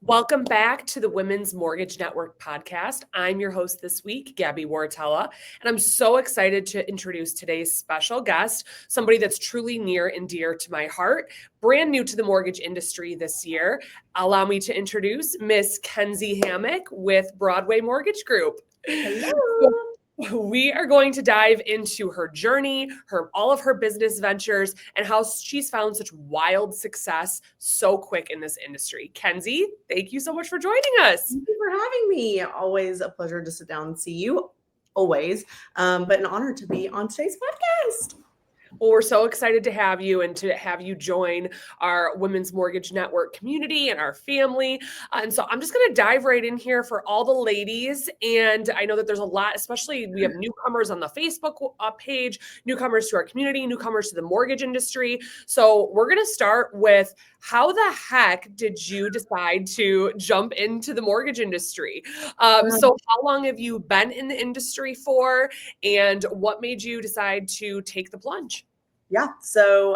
Welcome back to the Women's Mortgage Network podcast. I'm your host this week, Gabi Wiartalla, and I'm so excited to introduce today's special guest, somebody that's truly near and dear to my heart, brand new to the mortgage industry this year. Allow me to introduce Miss Kenzie Hammock with Broadway Mortgage Group. Hello. We are going to dive into her journey, all of her business ventures, and how she's found such wild success so quick in this industry. Kenzie, thank you so much for joining us. Thank you for having me. Always a pleasure to sit down and see you. Always, but an honor to be on today's podcast. Well, we're so excited to have you and to have you join our Women's Mortgage Network community and our family. And so I'm just going to dive right in here for all the ladies. And I know that there's a lot, especially we have newcomers on the Facebook page, newcomers to our community, newcomers to the mortgage industry. So we're going to start with, how the heck did you decide to jump into the mortgage industry? So how long have you been in the industry for, and what made you decide to take the plunge? Yeah. So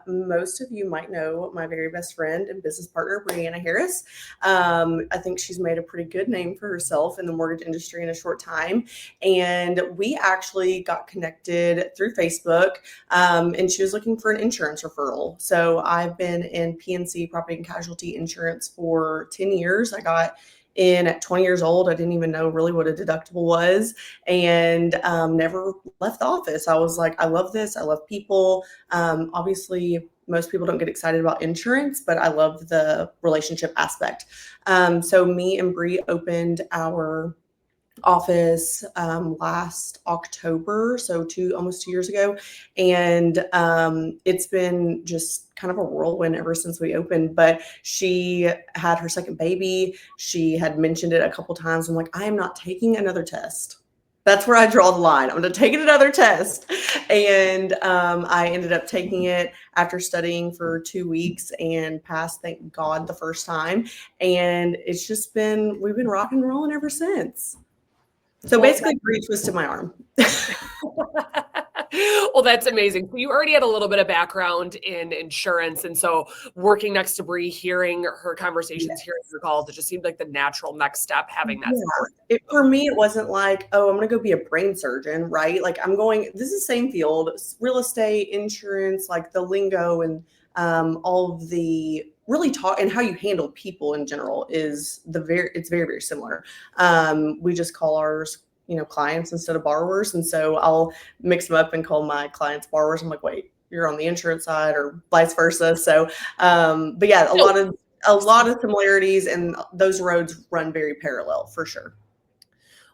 most of you might know my very best friend and business partner, Brianna Harris. I think she's made a pretty good name for herself in the mortgage industry in a short time. And we actually got connected through Facebook, and she was looking for an insurance referral. So I've been in PNC, property and casualty insurance, for 10 years. I got in at 20 years old. I didn't even know really what a deductible was, and never left the office. I was like, I love this. I love people. Obviously, most people don't get excited about insurance, but I love the relationship aspect. So me and Bree opened our office last October, so almost 2 years ago, and it's been just kind of a whirlwind ever since we opened. But she had her second baby. She had mentioned it a couple times. I'm like, I am not taking another test. That's where I draw the line. I'm going to take another test. And I ended up taking it after studying for 2 weeks and passed, thank God, the first time. And it's just we've been rocking and rolling ever since. So basically, Bree twisted my arm. Well, that's amazing. So you already had a little bit of background in insurance. And so working next to Bree, hearing her conversations, hearing her calls, it just seemed like the natural next step, having that support. For me, it wasn't like, oh, I'm going to go be a brain surgeon, right? Like this is the same field, real estate, insurance, like the lingo and all of the really talk and how you handle people in general it's very, very similar. We just call ours, clients instead of borrowers. And so I'll mix them up and call my clients borrowers. I'm like, wait, you're on the insurance side, or vice versa. So, but yeah, a lot of similarities, and those roads run very parallel for sure.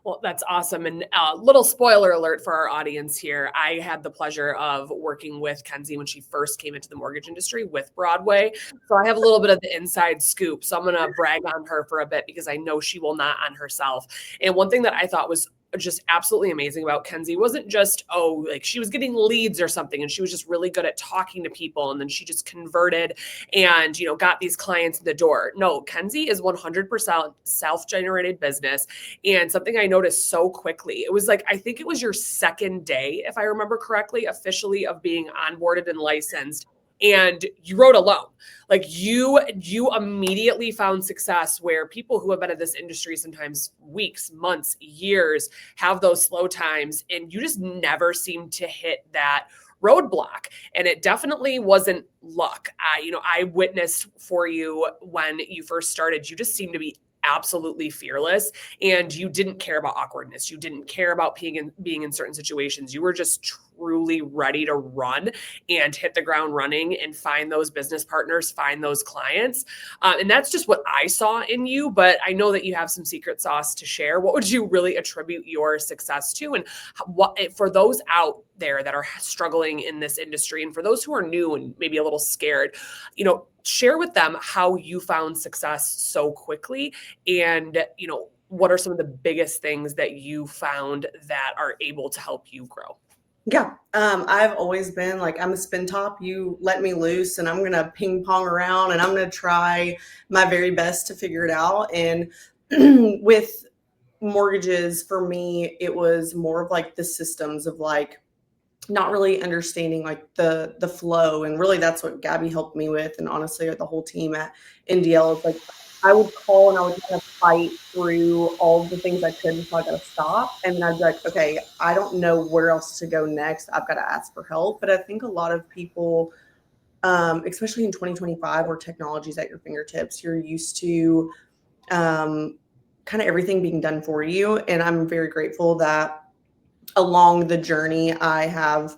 Well, that's awesome. And little spoiler alert for our audience here. I had the pleasure of working with Kenzie when she first came into the mortgage industry with Broadway. So I have a little bit of the inside scoop. So I'm going to brag on her for a bit because I know she will not on herself. And one thing that I thought was just absolutely amazing about Kenzie wasn't just, like she was getting leads or something, and she was just really good at talking to people. And then she just converted and, got these clients in the door. No, Kenzie is 100% self-generated business. And something I noticed so quickly, it was like, I think it was your second day, if I remember correctly, officially, of being onboarded and licensed. And you wrote a loan. Like you immediately found success, where people who have been in this industry sometimes weeks, months, years have those slow times, and you just never seem to hit that roadblock. And it definitely wasn't luck. I witnessed for you when you first started, you just seemed to be absolutely fearless, and you didn't care about awkwardness. You didn't care about being in certain situations. You were just truly ready to run and hit the ground running and find those business partners, find those clients. And that's just what I saw in you, but I know that you have some secret sauce to share. What would you really attribute your success to? And what, for those out there that are struggling in this industry, and for those who are new and maybe a little scared, share with them how you found success so quickly, and, what are some of the biggest things that you found that are able to help you grow? Yeah. I've always been like, I'm a spin top. You let me loose and I'm going to ping pong around, and I'm going to try my very best to figure it out. And with mortgages, for me, it was more of like the systems of like not really understanding like the flow. And really that's what Gabi helped me with. And honestly, the whole team at NDL is like I would call and I would kind of fight through all the things I could until I got to stop. And then I'd be like, okay, I don't know where else to go next. I've got to ask for help. But I think a lot of people, especially in 2025, where technology is at your fingertips, you're used to kind of everything being done for you. And I'm very grateful that along the journey, I have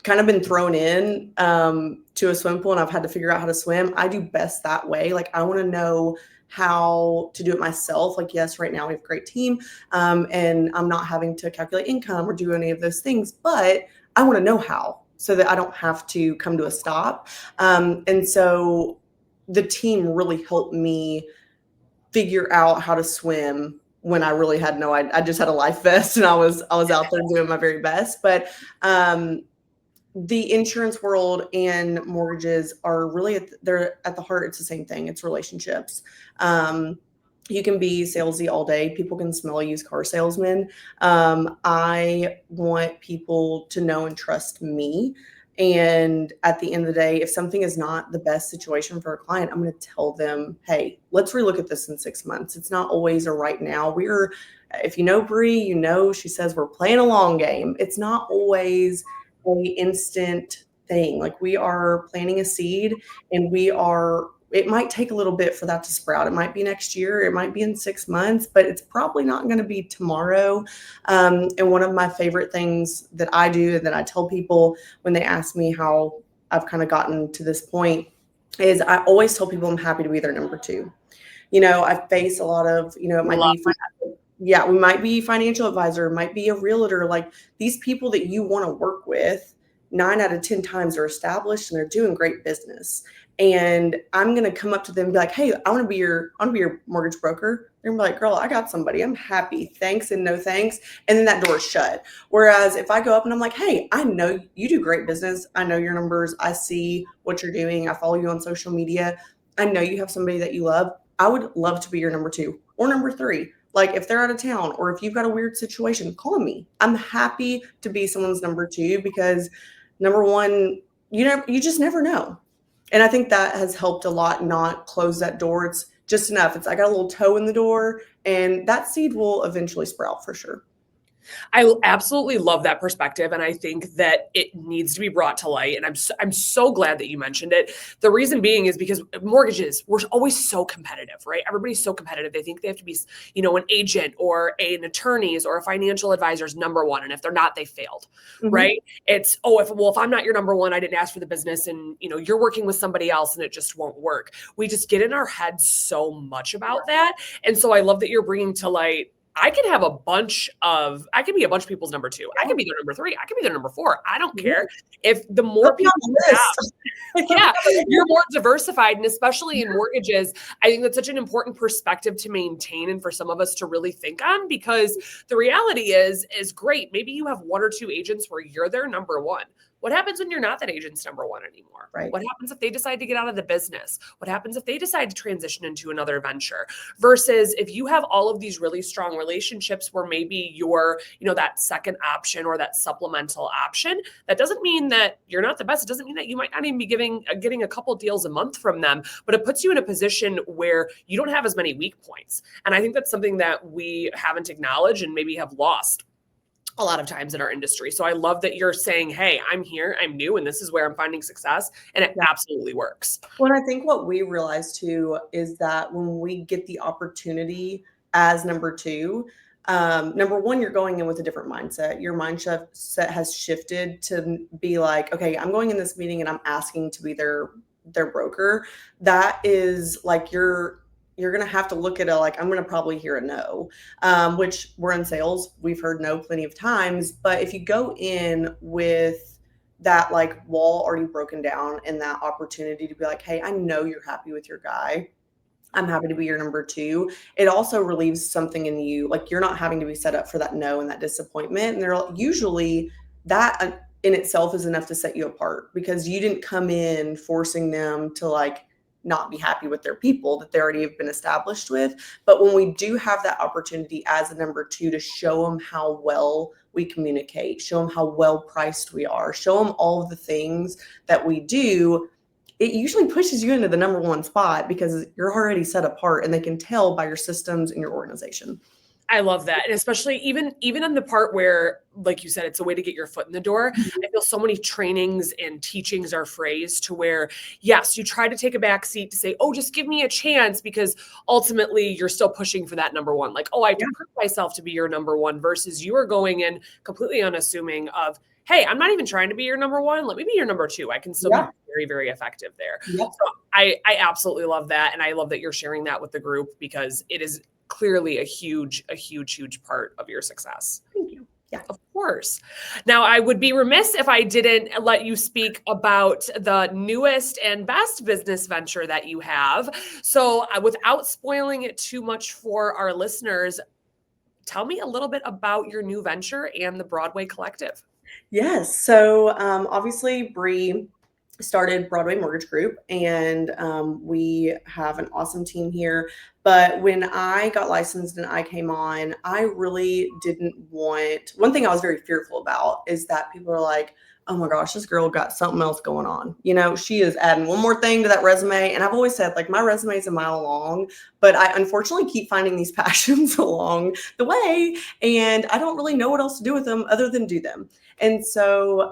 kind of been thrown in to a swim pool and I've had to figure out how to swim. I do best that way. Like, I want to know how to do it myself. Like, yes, right now we have a great team, and I'm not having to calculate income or do any of those things, but I want to know how so that I don't have to come to a stop. And so the team really helped me figure out how to swim when I really had no idea. I just had a life vest and I was out there doing my very best. But the insurance world and mortgages are really they're at the heart. It's the same thing. It's relationships. You can be salesy all day. People can smell a used car salesman. I want people to know and trust me. And at the end of the day, if something is not the best situation for a client, I'm going to tell them, hey, let's relook at this in 6 months. It's not always a right now. If you know Bree, you know, she says we're playing a long game. It's not always an instant thing. Like, we are planting a seed and it might take a little bit for that to sprout. It might be next year, it might be in 6 months, but it's probably not going to be tomorrow. And one of my favorite things that I do and that I tell people when they ask me how I've kind of gotten to this point is I always tell people I'm happy to be their number two. I face a lot of, it might be yeah, we might be financial advisor, might be a realtor. Like, these people that you want to work with, 9 out of 10 times are established and they're doing great business. And I'm going to come up to them and be like, hey, I want to be your mortgage broker. They're going to be like, girl, I got somebody. I'm happy. Thanks and no thanks. And then that door is shut. Whereas if I go up and I'm like, hey, I know you do great business. I know your numbers. I see what you're doing. I follow you on social media. I know you have somebody that you love. I would love to be your number 2 or number 3. Like, if they're out of town or if you've got a weird situation, call me. I'm happy to be someone's number 2 because number 1, you just never know. And I think that has helped a lot not close that door. It's just enough. I got a little toe in the door and that seed will eventually sprout for sure. I absolutely love that perspective. And I think that it needs to be brought to light. And I'm so glad that you mentioned it. The reason being is because mortgages, we're always so competitive, right? Everybody's so competitive. They think they have to be, an agent or an attorney's or a financial advisor's number one. And if they're not, they failed, right? It's, if I'm not your number one, I didn't ask for the business and, you're working with somebody else and it just won't work. We just get in our heads so much about that. And so I love that you're bringing to light, I can be a bunch of people's number 2. I can be their number 3. I can be their number 4. I don't care. If the more people you're more diversified. And especially in mortgages, I think that's such an important perspective to maintain and for some of us to really think on, because the reality is great. Maybe you have 1 or 2 agents where you're their number 1. What happens when you're not that agent's number 1 anymore? Right. What happens if they decide to get out of the business? What happens if they decide to transition into another venture? Versus if you have all of these really strong relationships where maybe you're, that second option or that supplemental option, that doesn't mean that you're not the best. It doesn't mean that you might not even be getting a couple deals a month from them, but it puts you in a position where you don't have as many weak points. And I think that's something that we haven't acknowledged and maybe have lost a lot of times in our industry. So I love that you're saying, hey, I'm here, I'm new, and this is where I'm finding success. And it absolutely works. Well, I think what we realize too is that when we get the opportunity as number 2, number 1, you're going in with a different mindset. Your mindset has shifted to be like, okay, I'm going in this meeting and I'm asking to be their broker. That is like, you're going to have to look at I'm going to probably hear a no, which we're in sales. We've heard no plenty of times. But if you go in with that wall already broken down and that opportunity to be like, hey, I know you're happy with your guy. I'm happy to be your number 2. It also relieves something in you. Like, you're not having to be set up for that no and that disappointment. And they're usually that in itself is enough to set you apart, because you didn't come in forcing them to not be happy with their people that they already have been established with. But when we do have that opportunity as a number 2 to show them how well we communicate, show them how well priced we are, show them all of the things that we do, it usually pushes you into the number one spot because you're already set apart and they can tell by your systems and your organization. I love that. And especially even on the part where, like you said, it's a way to get your foot in the door. I feel so many trainings and teachings are phrased to where, yes, you try to take a back seat to say, oh, just give me a chance, because ultimately you're still pushing for that number one. Like, oh, I have to prove myself to be your number one, versus you are going in completely unassuming of, hey, I'm not even trying to be your number one. Let me be your number two. I can still be very, very effective there. Yep. So I absolutely love that. And I love that you're sharing that with the group, because it is clearly a huge part of your success. Thank you. Yeah, of course. Now, I would be remiss if I didn't let you speak about the newest and best business venture that you have. So without spoiling it too much for our listeners, tell me a little bit about your new venture and the Broadway Collective. Yes. So obviously, Bree started Broadway Mortgage Group, and we have an awesome team here. But when I got licensed and I came on, I really didn't want, one thing I was very fearful about is that people are like, oh my gosh, this girl got something else going on. You know, she is adding one more thing to that resume. And I've always said, like, my resume is a mile long, but I unfortunately keep finding these passions along the way. And I don't really know what else to do with them other than do them. And so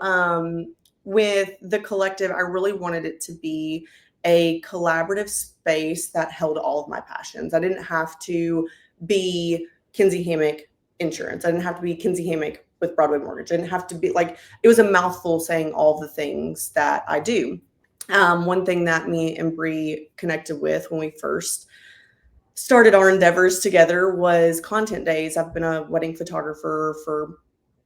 with the collective, I really wanted it to be a collaborative space that held all of my passions. I didn't have to be Kenzie Hammock Insurance. I didn't have to be Kenzie Hammock with Broadway Mortgage. I didn't have to be like, it was a mouthful saying all the things that I do. One thing that me and Bree connected with when we first started our endeavors together was content days. I've been a wedding photographer for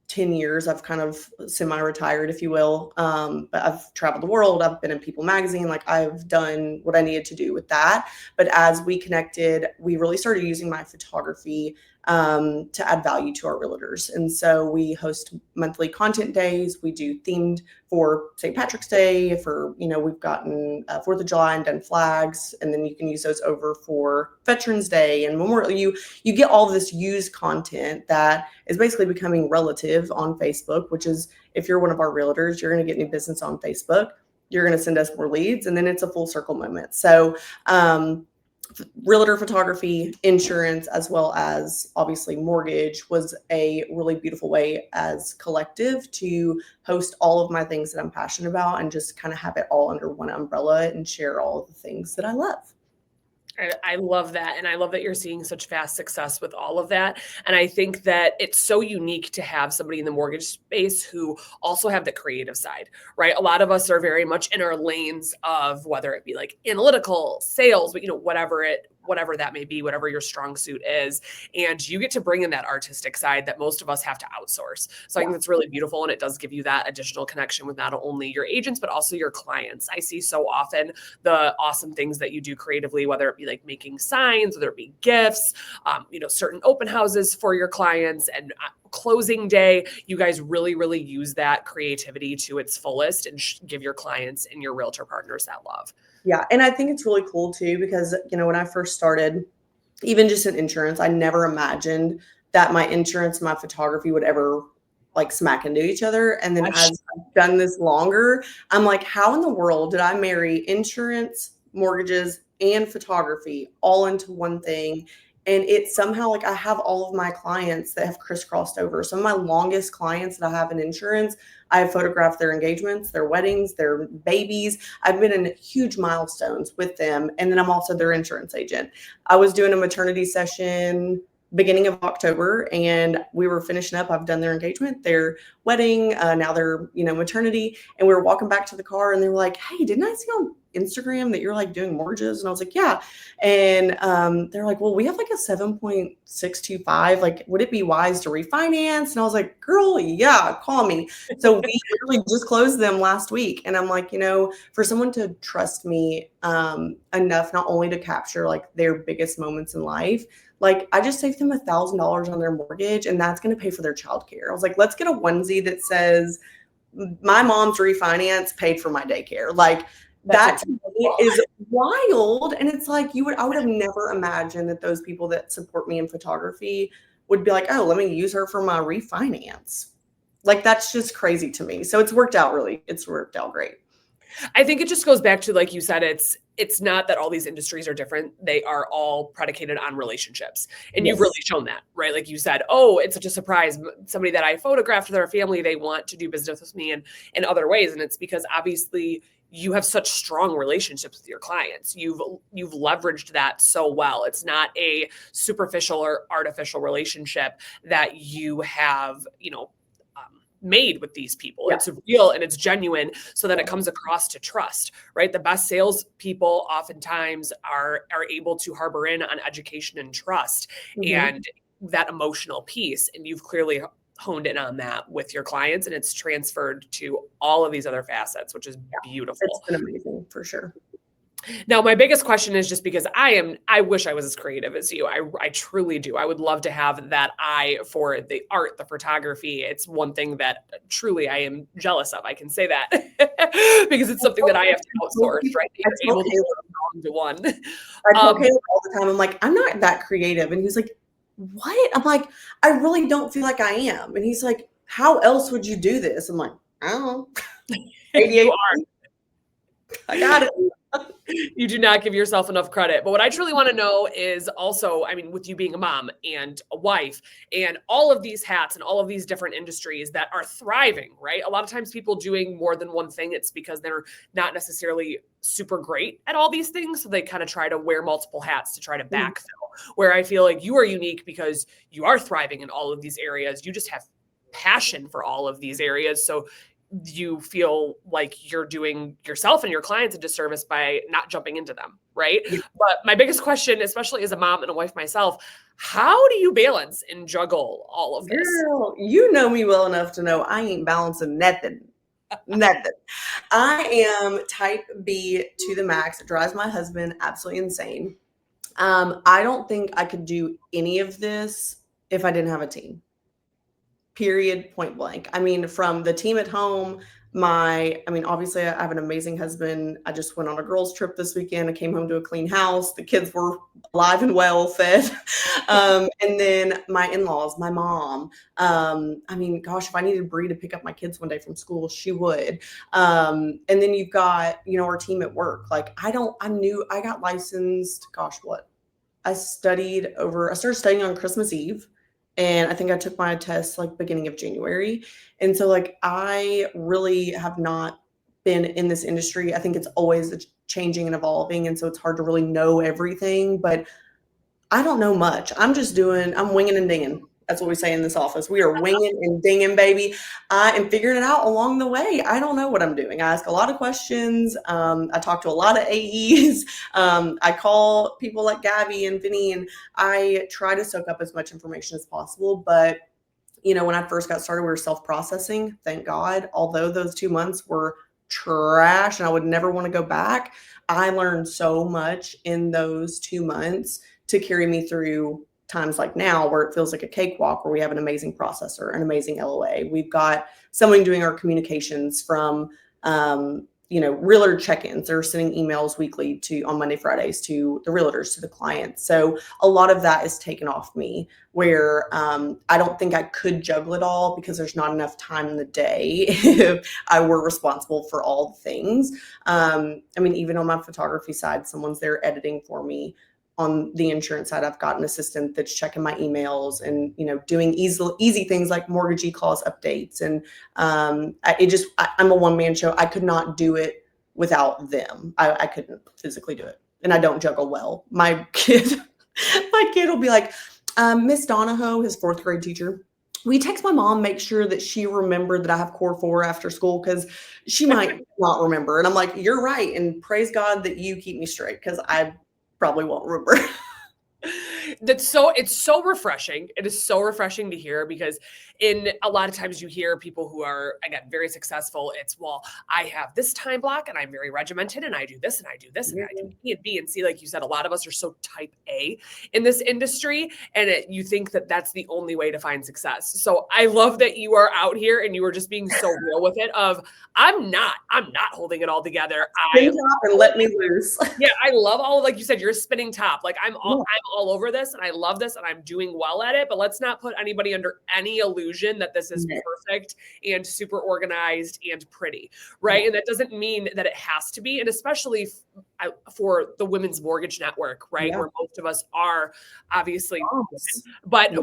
10 years. I've kind of semi-retired, if you will. But I've traveled the world. I've been in People magazine. Like, I've done what I needed to do with that. But as we connected, we really started using my photography to add value to our realtors. And so we host monthly content days. We do themed for St. Patrick's Day, for, you know, we've gotten 4th of July and done flags, and then you can use those over for Veterans Day and Memorial. You get all of this used content that is basically becoming relative on Facebook, which is, if you're one of our realtors, you're going to get new business on Facebook. You're going to send us more leads, and then it's a full circle moment. So, realtor photography, insurance, as well as obviously mortgage was a really beautiful way as collective to host all of my things that I'm passionate about and just kind of have it all under one umbrella and share all of the things that I love. I love that. And I love that you're seeing such fast success with all of that. And I think that it's so unique to have somebody in the mortgage space who also have the creative side, right? A lot of us are very much in our lanes of whether it be like analytical, sales, but, you know, whatever that may be, whatever your strong suit is. And you get to bring in that artistic side that most of us have to outsource. So I think that's really beautiful. And it does give you that additional connection with not only your agents, but also your clients. I see so often the awesome things that you do creatively, whether it be like making signs, whether it be gifts, you know, certain open houses for your clients, and closing day. You guys really, really use that creativity to its fullest and give your clients and your realtor partners that love. Yeah. And I think it's really cool too, because, you know, when I first started, even just in insurance, I never imagined that my insurance and my photography would ever like smack into each other. And then as I've done this longer, I'm like, how in the world did I marry insurance, mortgages, and photography all into one thing? And it's somehow like I have all of my clients that have crisscrossed over. Some of my longest clients that I have in insurance, I have photographed their engagements, their weddings, their babies. I've been in huge milestones with them. And then I'm also their insurance agent. I was doing a maternity session beginning of October, and we were finishing up. I've done their engagement, their wedding, now their, you know, maternity. And we were walking back to the car, and they were like, hey, didn't I see on Instagram that you're like doing mortgages? And I was like, yeah. And they're like, well, we have like a 7.625. Like, would it be wise to refinance? And I was like, girl, yeah, call me. So we literally just closed them last week. And I'm like, you know, for someone to trust me enough, not only to capture like their biggest moments in life, like I just saved them $1,000 on their mortgage, and that's going to pay for their childcare. I was like, let's get a onesie that says my mom's refinance paid for my daycare. Like, that to me is wild. And it's like, I would have never imagined that those people that support me in photography would be like, oh, let me use her for my refinance. Like, that's just crazy to me. So it's worked out great. I think it just goes back to, like you said, it's not that all these industries are different. They are all predicated on relationships. And you've Yes. really shown that, right? Like you said, oh, it's such a surprise. Somebody that I photographed with their family, they want to do business with me in other ways. And it's because obviously you have such strong relationships with your clients. You've leveraged that so well. It's not a superficial or artificial relationship that you have, made with these people. Yeah. It's real and it's genuine, so that it comes across to trust, right? The best salespeople oftentimes are able to harbor in on education and trust and that emotional piece. And you've clearly honed in on that with your clients, and it's transferred to all of these other facets, which is beautiful. It's been amazing for sure. Now, my biggest question is just because I wish I was as creative as you. I truly do. I would love to have that eye for the art, the photography. It's one thing that truly I am jealous of. I can say that because it's something that I have to outsource, right? You're able to go to one. I tell Caleb all the time, I'm like, I'm not that creative. And he's like, what? I'm like, I really don't feel like I am. And he's like, how else would you do this? I'm like, I don't know. You are. I got it. You do not give yourself enough credit. But what I truly want to know is also, I mean, with you being a mom and a wife and all of these hats and all of these different industries that are thriving, right? A lot of times people doing more than one thing, it's because they're not necessarily super great at all these things. So they kind of try to wear multiple hats to try to backfill. Where I feel like you are unique because you are thriving in all of these areas. You just have passion for all of these areas. So you feel like you're doing yourself and your clients a disservice by not jumping into them, right? Yeah. But my biggest question, especially as a mom and a wife myself, how do you balance and juggle all of this? Girl, you know me well enough to know I ain't balancing nothing. Nothing. I am type B to the max. It drives my husband absolutely insane. I don't think I could do any of this if I didn't have a team. Period, point blank. I mean, from the team at home, obviously I have an amazing husband. I just went on a girls' trip this weekend. I came home to a clean house. The kids were alive and well fed. And then my in-laws, my mom. Gosh, if I needed Bree to pick up my kids one day from school, she would. And then you've got, our team at work. Like I got licensed, gosh, what? I started studying on Christmas Eve. And I think I took my test like beginning of January. And so like, I really have not been in this industry. I think it's always changing and evolving. And so it's hard to really know everything, but I don't know much. I'm winging and dinging. That's what we say in this office. We are winging and dinging, baby. I am figuring it out along the way. I don't know what I'm doing. I ask a lot of questions. I talk to a lot of AEs. I call people like Gabi and Vinny, and I try to soak up as much information as possible. But, when I first got started, we were self-processing, thank God. Although those 2 months were trash and I would never want to go back, I learned so much in those 2 months to carry me through times like now where it feels like a cakewalk, where we have an amazing processor, an amazing LOA. We've got someone doing our communications from, realtor check-ins. They're sending emails weekly on Monday, Fridays to the realtors, to the clients. So a lot of that is taken off me, where I don't think I could juggle it all because there's not enough time in the day if I were responsible for all the things. Even on my photography side, someone's there editing for me. On the insurance side, I've got an assistant that's checking my emails and, doing easy things like mortgage e-clause updates. And I'm a one-man show. I could not do it without them. I couldn't physically do it. And I don't juggle well. My kid will be like, Miss Donahoe, his 4th grade teacher, we text my mom, make sure that she remembered that I have core 4 after school because she might not remember. And I'm like, you're right. And praise God that you keep me straight because I probably won't remember. It's so refreshing. It is so refreshing to hear, because in a lot of times you hear people who are, again, very successful. It's, well, I have this time block and I'm very regimented and I do this and I do this and I do A and B and C. Like you said, a lot of us are so type A in this industry, and you think that that's the only way to find success. So I love that you are out here and you are just being so real with it of, I'm not holding it all together. Spin top and let me loose. Yeah. I love like you said, you're a spinning top. Like I'm all over this. this and I love this and I'm doing well at it, but let's not put anybody under any illusion that this is perfect and super organized and pretty, right? Yeah. And that doesn't mean that it has to be. And especially for the Women's Mortgage Network, right? Yeah. Where most of us are obviously, Moms. but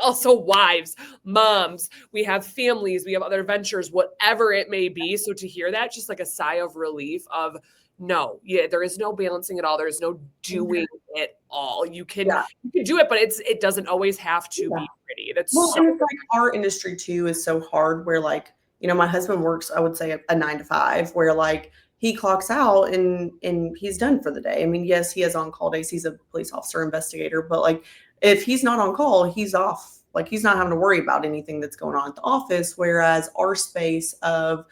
also wives, moms, we have families, we have other ventures, whatever it may be. So to hear that, just like a sigh of relief of, no, there is no balancing it all. There is no doing it all. You can do it, but it doesn't always have to be pretty. That's and it's like our industry too is so hard where like, you know, my husband works, I would say a 9 to 5 where like he clocks out and he's done for the day. I mean, yes, he has on-call days. He's a police officer investigator, but like if he's not on call, he's off. Like he's not having to worry about anything that's going on at the office. Whereas our space of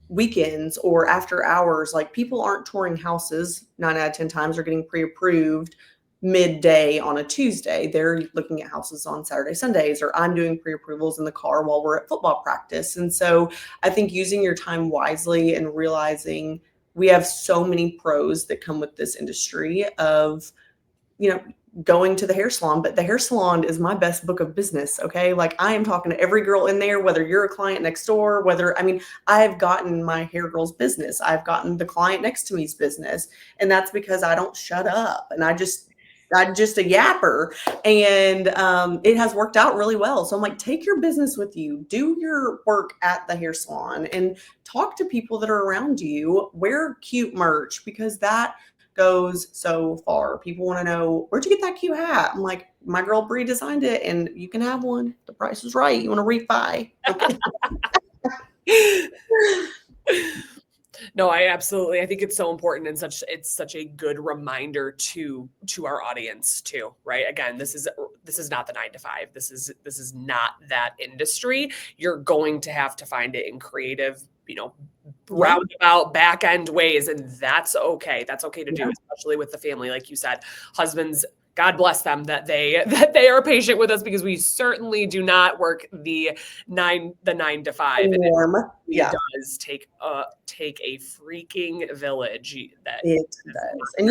weekends or after hours, like people aren't touring houses 9 out of 10 times or getting pre-approved midday on a Tuesday. They're looking at houses on Saturday, Sundays, or I'm doing pre-approvals in the car while we're at football practice. And so I think using your time wisely and realizing we have so many pros that come with this industry of, you know, going to the hair salon, but the hair salon is my best book of business. Okay. Like I am talking to every girl in there, whether you're a client next door, I've gotten my hair girl's business. I've gotten the client next to me's business. And that's because I don't shut up and I'm just a yapper, and it has worked out really well. So I'm like, take your business with you, do your work at the hair salon and talk to people that are around you, wear cute merch because that goes so far. People want to know, where'd you get that cute hat? I'm like, my girl Bree designed it and you can have one. The price is right. You want to refi? No, I think it's so important and it's such a good reminder to our audience too, right? Again, this is not the 9 to 5. This is not that industry. You're going to have to find it in creative, roundabout back end ways. And that's okay. That's okay to do, especially with the family. Like you said, husbands, God bless them that they are patient with us because we certainly do not work the 9 to 5. And it does take a freaking village. It does. And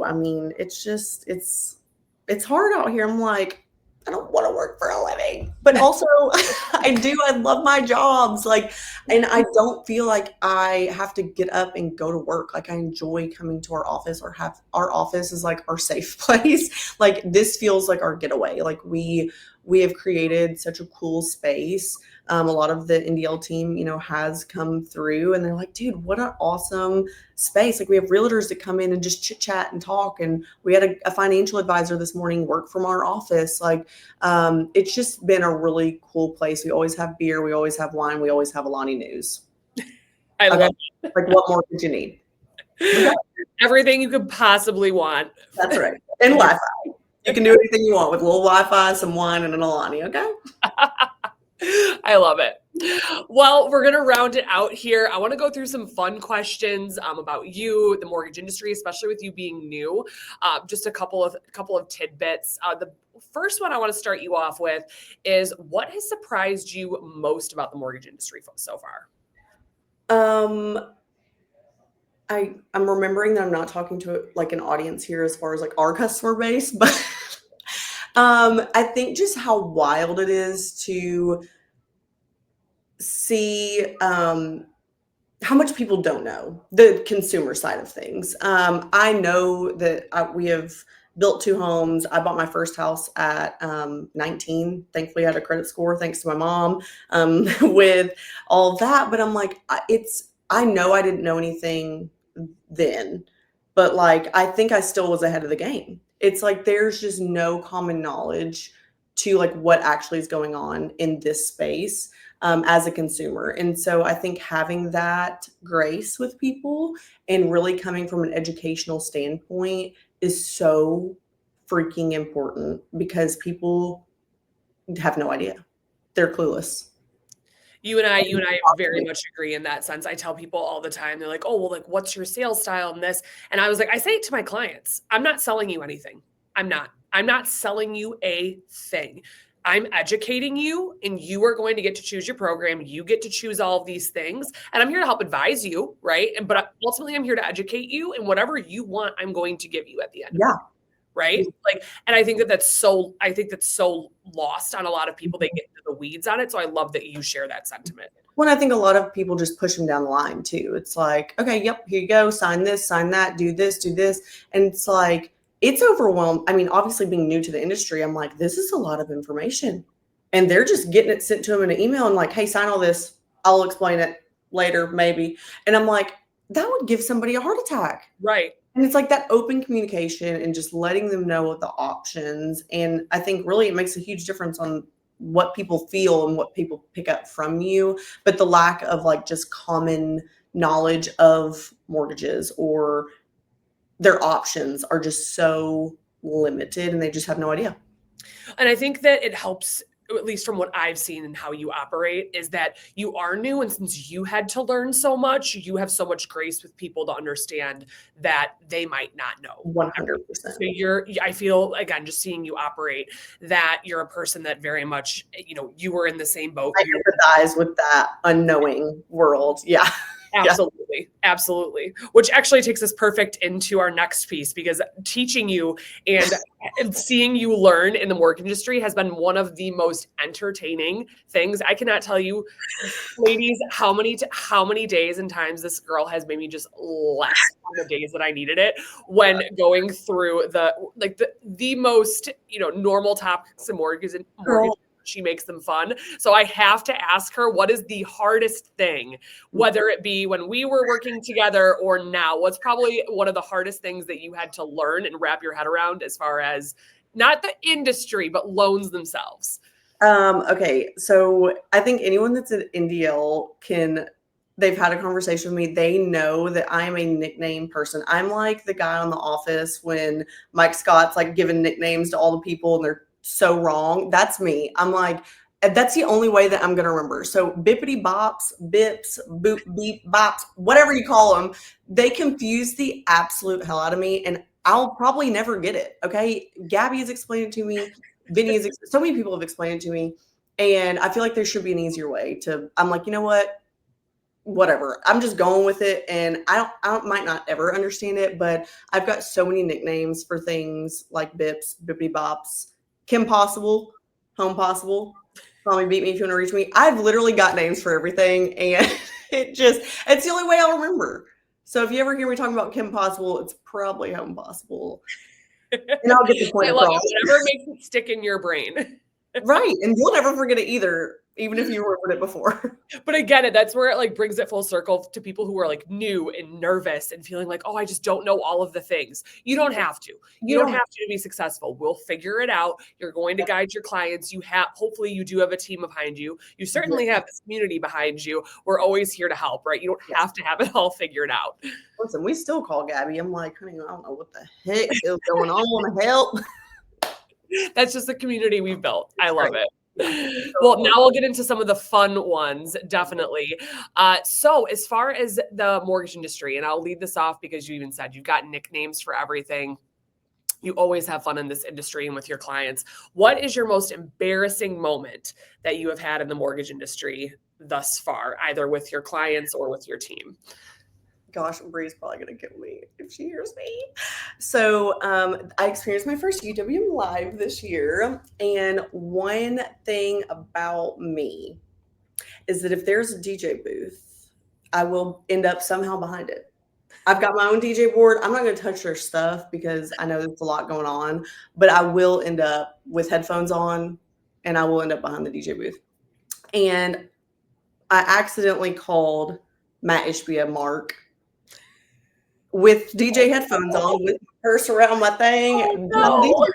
I mean, it's hard out here. I'm like, I don't want to work for a living, but also I love my jobs. Like, and I don't feel like I have to get up and go to work. Like I enjoy coming to our office our office is like our safe place. Like this feels like our getaway. Like we have created such a cool space. A lot of the NDL team, has come through and they're like, dude, what an awesome space. Like we have realtors that come in and just chit chat and talk. And we had a financial advisor this morning work from our office. Like it's just been a really cool place. We always have beer. We always have wine. We always have Alani news. I love it. Like what more could you need? Everything you could possibly want. That's right. And Wi-Fi. You can do anything you want with a little Wi-Fi, some wine, and an Alani, okay? I love it. Well, we're going to round it out here. I want to go through some fun questions about you, the mortgage industry, especially with you being new. Just a couple of tidbits. The first one I want to start you off with is what has surprised you most about the mortgage industry so far? I'm remembering that I'm not talking to like an audience here as far as like our customer base, but I think just how wild it is to see how much people don't know the consumer side of things. I know that we have built 2 homes. I bought my first house at 19. Thankfully, I had a credit score thanks to my mom with all that. But I'm like, I know I didn't know anything then, but like, I think I still was ahead of the game. It's like, there's just no common knowledge to like what actually is going on in this space as a consumer. And so I think having that grace with people and really coming from an educational standpoint is so freaking important because people have no idea. They're clueless. You and I very much agree in that sense. I tell people all the time, they're like, oh, well, like, what's your sales style in this? And I was like, I say it to my clients, I'm not selling you anything. I'm not selling you a thing. I'm educating you and you are going to get to choose your program. You get to choose all of these things. And I'm here to help advise you, right? But ultimately I'm here to educate you, and whatever you want, I'm going to give you at the end. Yeah. right? Like, and I think that's so lost on a lot of people. They get into the weeds on it. So I love that you share that sentiment. Well, I think a lot of people just push them down the line too. It's like, okay, yep, here you go, sign this, sign that, do this, do this. And it's like, it's overwhelmed. I mean, obviously being new to the industry, I'm like, this is a lot of information. And they're just getting it sent to them in an email and like, hey, sign all this. I'll explain it later, maybe. And I'm like, that would give somebody a heart attack. Right. And it's like that open communication and just letting them know what the options. And I think really it makes a huge difference on what people feel and what people pick up from you. But the lack of like just common knowledge of mortgages or their options are just so limited and they just have no idea. And I think that it helps, at least from what I've seen and how you operate, is that you are new. And since you had to learn so much, you have so much grace with people to understand that they might not know. 100%. So I feel, again, just seeing you operate, that you're a person that very much, you were in the same boat. I empathize with that unknowing world. Yeah. Absolutely. Yeah. Absolutely. Which actually takes us perfect into our next piece, because teaching you and seeing you learn in the mortgage industry has been one of the most entertaining things. I cannot tell you, ladies, how many days and times this girl has made me just laugh on the days that I needed it, when going through the most, normal topics in mortgage. She makes them fun. So I have to ask her, what is the hardest thing, whether it be when we were working together or now? What's probably one of the hardest things that you had to learn and wrap your head around as far as not the industry, but loans themselves? Okay. So I think anyone that's an NDL they've had a conversation with me. They know that I'm a nickname person. I'm like the guy on The Office when Mike Scott's like giving nicknames to all the people and they're so wrong. That's me. I'm like, that's the only way that I'm going to remember. So bippity bops, bips, boop, beep, bops, whatever you call them, they confuse the absolute hell out of me. And I'll probably never get it. Okay. Gabby has explained it to me. Vinny so many people have explained it to me. And I feel like there should be an easier way I'm like, you know what? Whatever. I'm just going with it. And I might not ever understand it, but I've got so many nicknames for things like bips, bippity bops, Kim Possible, Home Possible, call me, beat me if you want to reach me. I've literally got names for everything. And it's the only way I'll remember. So if you ever hear me talking about Kim Possible, it's probably Home Possible. And I'll get the point across. Whatever makes it stick in your brain. Right. And you'll never forget it either, even if you remembered it before. But again, that's where it like brings it full circle to people who are like new and nervous and feeling like, oh, I just don't know all of the things. You don't have to. You don't have to be successful. We'll figure it out. You're going to guide your clients. Hopefully you do have a team behind you. You certainly have this community behind you. We're always here to help, right? You don't have to have it all figured out. Listen, we still call Gabby. I'm like, honey, I don't know what the heck is going on. Help. That's just the community we've built. I love it. Well, now we'll get into some of the fun ones, definitely. So as far as the mortgage industry, and I'll lead this off because you even said you've got nicknames for everything. You always have fun in this industry and with your clients. What is your most embarrassing moment that you have had in the mortgage industry thus far, either with your clients or with your team? Gosh, Bree's probably going to kill me if she hears me. So I experienced my first UWM Live this year. And one thing about me is that if there's a DJ booth, I will end up somehow behind it. I've got my own DJ board. I'm not going to touch their stuff because I know there's a lot going on. But I will end up with headphones on and I will end up behind the DJ booth. And I accidentally called Matt Ishbia Mark with DJ headphones on, with my purse around my thing. Oh, no.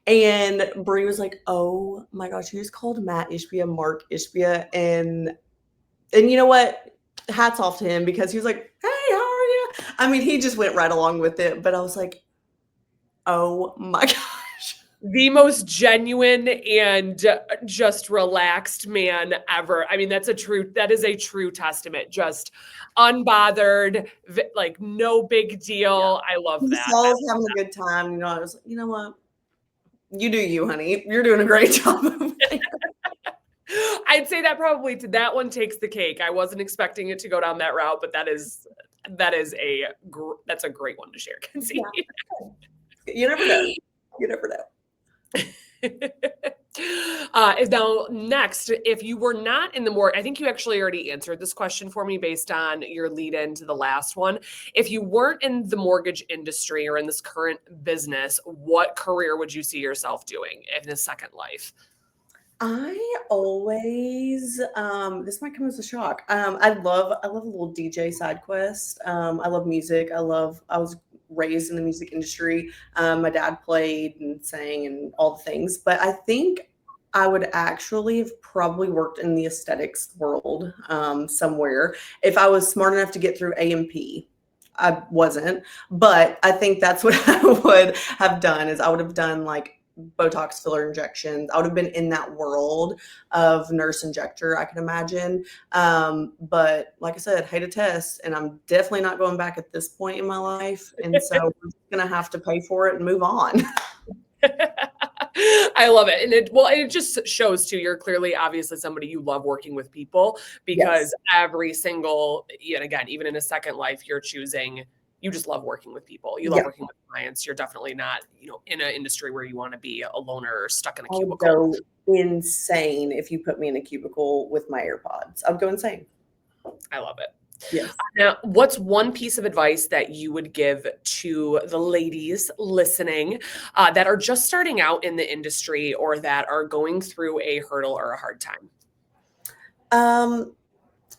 And Bree was like, oh my gosh, you just called Matt Ishbia Mark Ishbia. And you know what? Hats off to him because he was like, hey, how are you? I mean, he just went right along with it. But I was like, oh my gosh. The most genuine and just relaxed man ever. I mean, that is a true testament. Just unbothered, like no big deal. Yeah. I love that. He's always having a good time. I was like, you know what? You do you, honey. You're doing a great job. I'd say that probably that one takes the cake. I wasn't expecting it to go down that route, but that's a great one to share, Kenzie. Yeah. You never know. You never know. Now, next, if you were not in the I think you actually already answered this question for me based on your lead into the last one. If you weren't in the mortgage industry or in this current business, what career would you see yourself doing in a second life? I always, this might come as a shock. I love a little DJ side quest. I love music. I was raised in the music industry. My dad played and sang and all the things, but I think I would actually have probably worked in the aesthetics world, somewhere if I was smart enough to get through AMP. I wasn't, but I think that's what I would have done is I would have done like Botox filler injections. I would have been in that world of nurse injector, I can imagine. But like I said, hate a test, and I'm definitely not going back at this point in my life. And so we're just gonna have to pay for it and move on. I love it. And it just shows too, you're clearly obviously somebody you love working with people because every single, and again, even in a second life, you're choosing, you just love working with people. You love working with clients. You're definitely not, in an industry where you want to be a loner or stuck in a cubicle. I'll go insane if you put me in a cubicle with my AirPods. I'll go insane. I love it. Yes. Now, what's one piece of advice that you would give to the ladies listening that are just starting out in the industry or that are going through a hurdle or a hard time?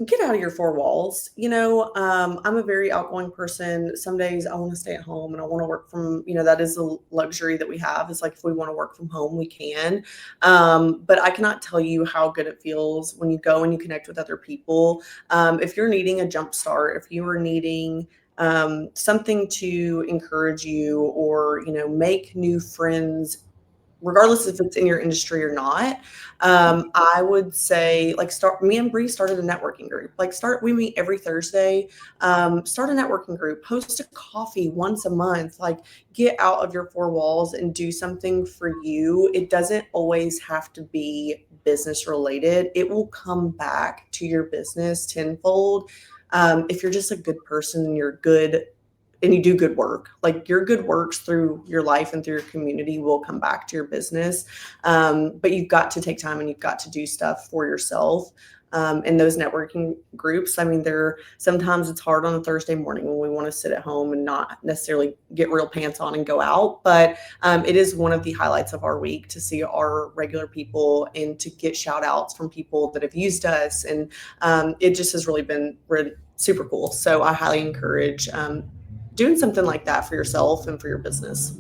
Get out of your four walls. I'm a very outgoing person. Some days I want to stay at home and I want to work from, that is a luxury that we have. It's like if we want to work from home, we can. But I cannot tell you how good it feels when you go and you connect with other people. If you're needing a jump start, if you are needing something to encourage you or, make new friends, regardless if it's in your industry or not, I would say me and Bree started a networking group. We meet every Thursday, start a networking group, host a coffee once a month, get out of your four walls and do something for you. It doesn't always have to be business related. It will come back to your business tenfold. If you're just a good person and you're good and you do good work, your good works through your life and through your community will come back to your business. But you've got to take time and you've got to do stuff for yourself. In those networking groups, sometimes it's hard on a Thursday morning when we want to sit at home and not necessarily get real pants on and go out. But it is one of the highlights of our week to see our regular people and to get shout outs from people that have used us. And it just has really been super cool. So I highly encourage doing something like that for yourself and for your business.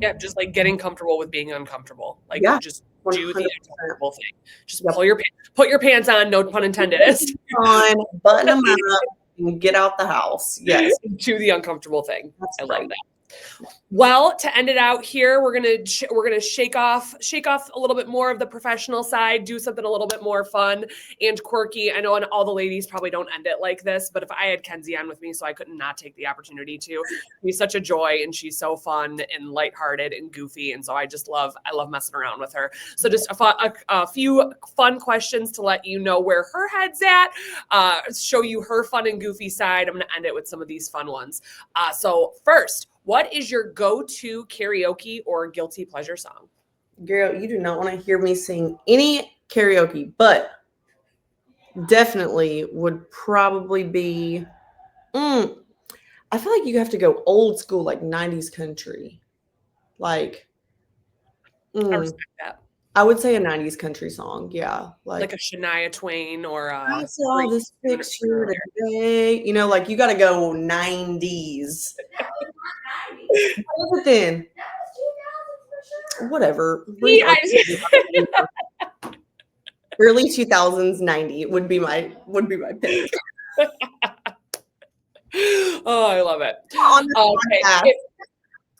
Yeah, just getting comfortable with being uncomfortable. Just 100%. Do the uncomfortable thing. Just put your pants on, no pun intended. On, button them up, and get out the house. Yes. Do the uncomfortable thing. I love that. Well, to end it out here, we're gonna shake off a little bit more of the professional side, do something a little bit more fun and quirky. I know all the ladies probably don't end it like this, but if I had Kenzie on with me, so I couldn't not take the opportunity to. She's such a joy and she's so fun and lighthearted and goofy, and so I love messing around with her. So just a few fun questions to let you know where her head's at, show you her fun and goofy side. I'm gonna end it with some of these fun ones. So first, what is your go-to karaoke or guilty pleasure song? Girl, you do not want to hear me sing any karaoke, but definitely would probably be, I feel like you have to go old school, 90s country. I respect that. I would say a 90s country song. Yeah. Like a Shania Twain or I saw this picture today. You got to go 90s. What was it then? Whatever. Early 2000s, 90 would be my pick. Oh, I love it. Okay.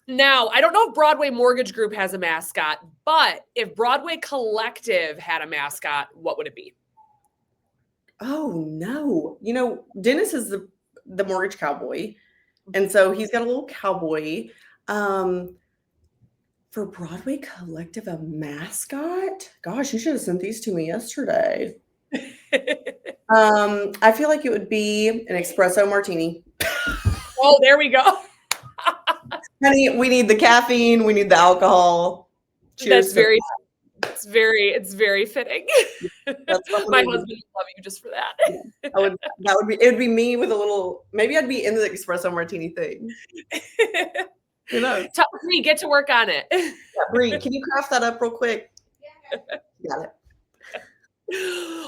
Now, I don't know if Broadway Mortgage Group has a mascot, but if Broadway Collective had a mascot, what would it be? Oh, no. Dennis is the mortgage cowboy. And so he's got a little cowboy. For Broadway Collective, a mascot? Gosh, you should have sent these to me yesterday. I feel like it would be an espresso martini. Oh, there we go. Honey, we need the caffeine. We need the alcohol. Cheers. It's very fitting. That's what My husband would love you just for that. Yeah, it would be me with a little, maybe I'd be in the espresso martini thing. Who knows? Tell me, get to work on it. Yeah, Bree, can you craft that up real quick? Got it.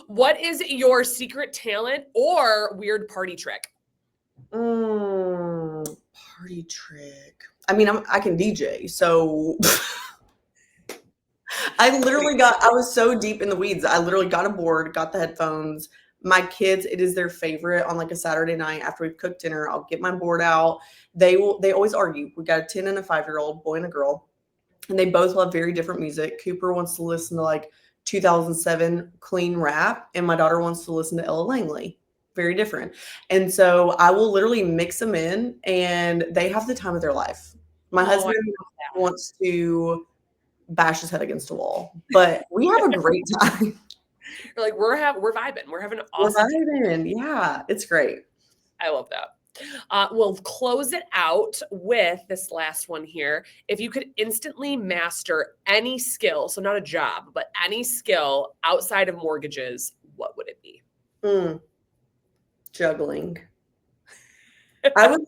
What is your secret talent or weird party trick? Party trick. I mean, I can DJ, so I was so deep in the weeds. I literally got a board, got the headphones. My kids, it is their favorite on like a Saturday night after we've cooked dinner. I'll get my board out. They always argue. We got a 10 and a 5-year-old, boy and a girl, and they both love very different music. Cooper wants to listen to like 2007 clean rap, and my daughter wants to listen to Ella Langley. Very different. And so I will literally mix them in, and they have the time of their life. My husband wants to bash his head against a wall, but we have a great time. You're like, we're vibing. We're having an awesome time. Yeah, it's great. I love that. We'll close it out with this last one here. If you could instantly master any skill, so not a job, but any skill outside of mortgages, what would it be? Juggling. I would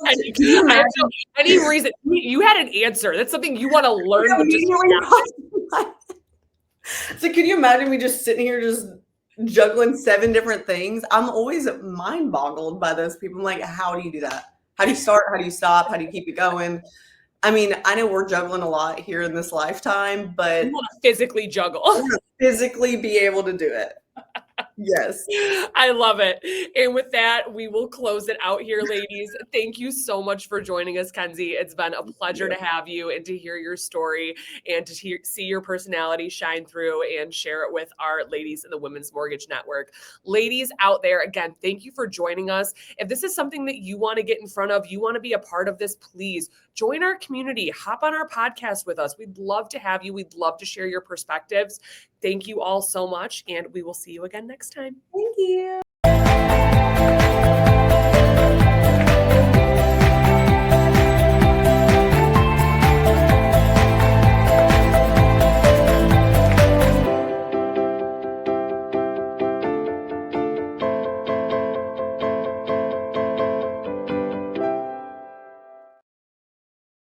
any reason you had an answer. That's something you want to learn. So could you imagine me just sitting here just juggling 7 different things? I'm always mind boggled by those people. I'm like, how do you do that? How do you start? How do you stop? How do you keep it going? I mean, I know we're juggling a lot here in this lifetime, but you want to physically juggle. I want to physically be able to do it. Yes. I love it. And with that, we will close it out here, ladies. Thank you so much for joining us, Kenzie. It's been a pleasure to have you and to hear your story and to see your personality shine through and share it with our ladies in the Women's Mortgage Network. Ladies out there, again, thank you for joining us. If this is something that you want to get in front of, you want to be a part of this, please join our community. Hop on our podcast with us. We'd love to have you. We'd love to share your perspectives. Thank you all so much, and we will see you again next time. Thank you.